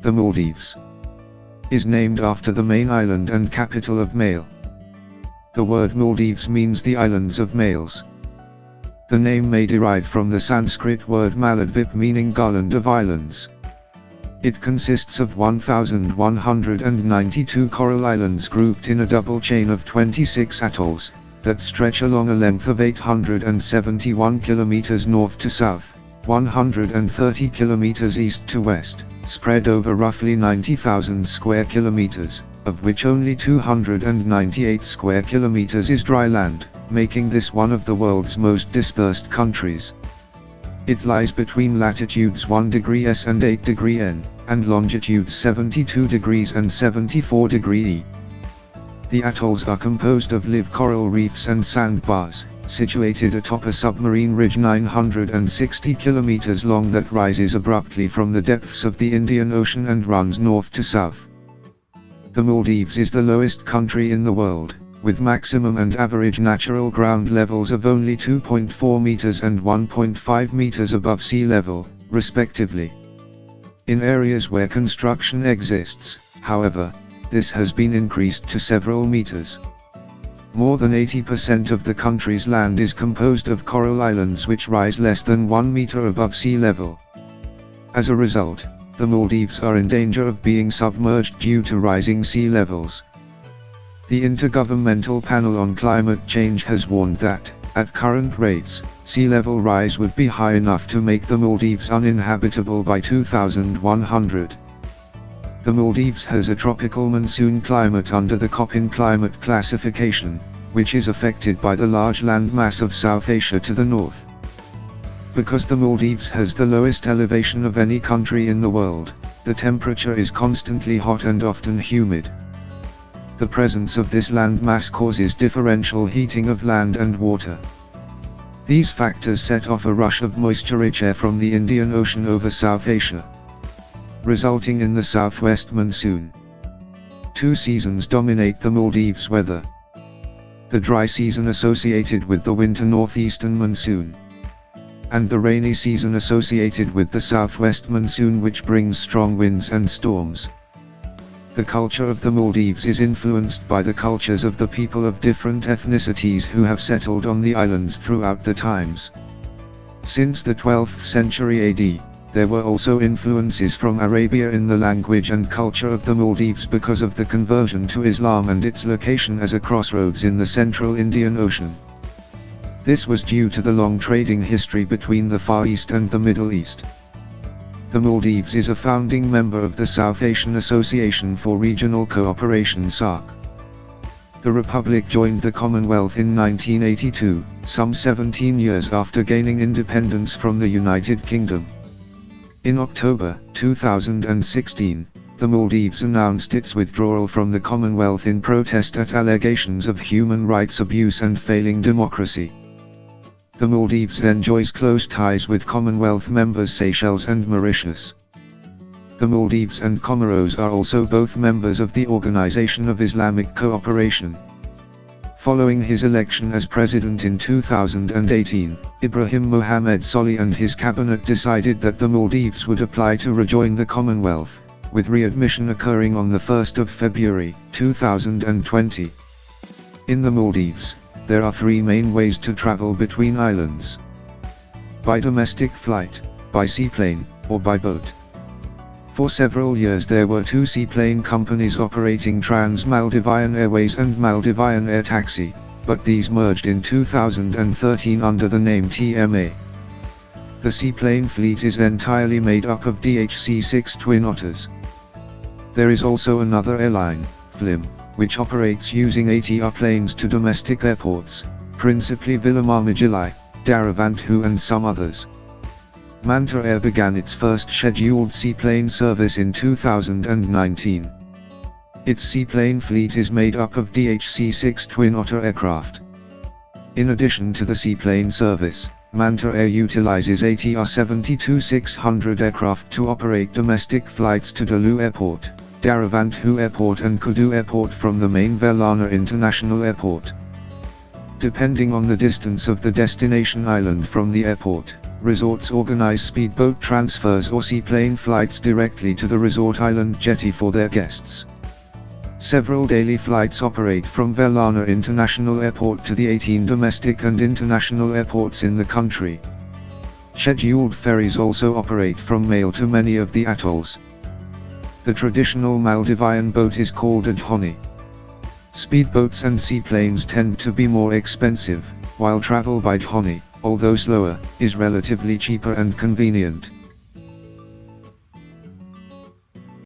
The Maldives is named after the main island and capital of Male. The word Maldives means the islands of males. The name may derive from the Sanskrit word maladvip meaning garland of islands. It consists of 1,192 coral islands grouped in a double chain of 26 atolls, that stretch along a length of 871 kilometers north to south, 130 kilometers east to west, spread over roughly 90,000 square kilometers, of which only 298 square kilometers is dry land, making this one of the world's most dispersed countries. It lies between latitudes 1 degree S and 8 degree N, and longitudes 72 degrees and 74 degree E. The atolls are composed of live coral reefs and sandbars, situated atop a submarine ridge 960 kilometers long that rises abruptly from the depths of the Indian Ocean and runs north to south. The Maldives is the lowest country in the world, with maximum and average natural ground levels of only 2.4 meters and 1.5 meters above sea level, respectively. In areas where construction exists, however, this has been increased to several meters. More than 80% of the country's land is composed of coral islands which rise less than 1 meter above sea level. As a result, the Maldives are in danger of being submerged due to rising sea levels. The Intergovernmental Panel on Climate Change has warned that, at current rates, sea level rise would be high enough to make the Maldives uninhabitable by 2100. The Maldives has a tropical monsoon climate under the Köppen climate classification, which is affected by the large landmass of South Asia to the north. Because the Maldives has the lowest elevation of any country in the world, the temperature is constantly hot and often humid. The presence of this landmass causes differential heating of land and water. These factors set off a rush of moisture-rich air from the Indian Ocean over South Asia, resulting in the southwest monsoon. Two seasons dominate the Maldives' weather. The dry season associated with the winter northeastern monsoon, and the rainy season associated with the southwest monsoon, which brings strong winds and storms. The culture of the Maldives is influenced by the cultures of the people of different ethnicities who have settled on the islands throughout the times. Since the 12th century AD, there were also influences from Arabia in the language and culture of the Maldives because of the conversion to Islam and its location as a crossroads in the central Indian Ocean. This was due to the long trading history between the Far East and the Middle East. The Maldives is a founding member of the South Asian Association for Regional Cooperation (SAARC). The Republic joined the Commonwealth in 1982, some 17 years after gaining independence from the United Kingdom. In October 2016, the Maldives announced its withdrawal from the Commonwealth in protest at allegations of human rights abuse and failing democracy. The Maldives enjoys close ties with Commonwealth members Seychelles and Mauritius. The Maldives and Comoros are also both members of the Organization of Islamic Cooperation. Following his election as president in 2018, Ibrahim Mohamed Solih and his cabinet decided that the Maldives would apply to rejoin the Commonwealth, with readmission occurring on the 1st of February, 2020. In the Maldives, there are three main ways to travel between islands: by domestic flight, by seaplane, or by boat. For several years there were two seaplane companies operating Trans-Maldivian Airways and Maldivian Air Taxi, but these merged in 2013 under the name TMA. The seaplane fleet is entirely made up of DHC-6 Twin Otters. There is also another airline, FLIM, which operates using ATR planes to domestic airports, principally Villamamigilai, Daravantu and some others. Manta Air began its first scheduled seaplane service in 2019. Its seaplane fleet is made up of DHC-6 Twin Otter aircraft. In addition to the seaplane service, Manta Air utilizes ATR 72-600 aircraft to operate domestic flights to Dalu Airport, Daravantu Airport and Kudu Airport from the main Velana International Airport. Depending on the distance of the destination island from the airport, Resorts organize speedboat transfers or seaplane flights directly to the resort island jetty for their guests. Several daily flights operate from Velana International Airport to the 18 domestic and international airports in the country. Scheduled ferries also operate from Male to many of the atolls. The traditional Maldivian boat is called a dhoni. Speedboats and seaplanes tend to be more expensive, while travel by dhoni, although slower, is relatively cheaper and convenient.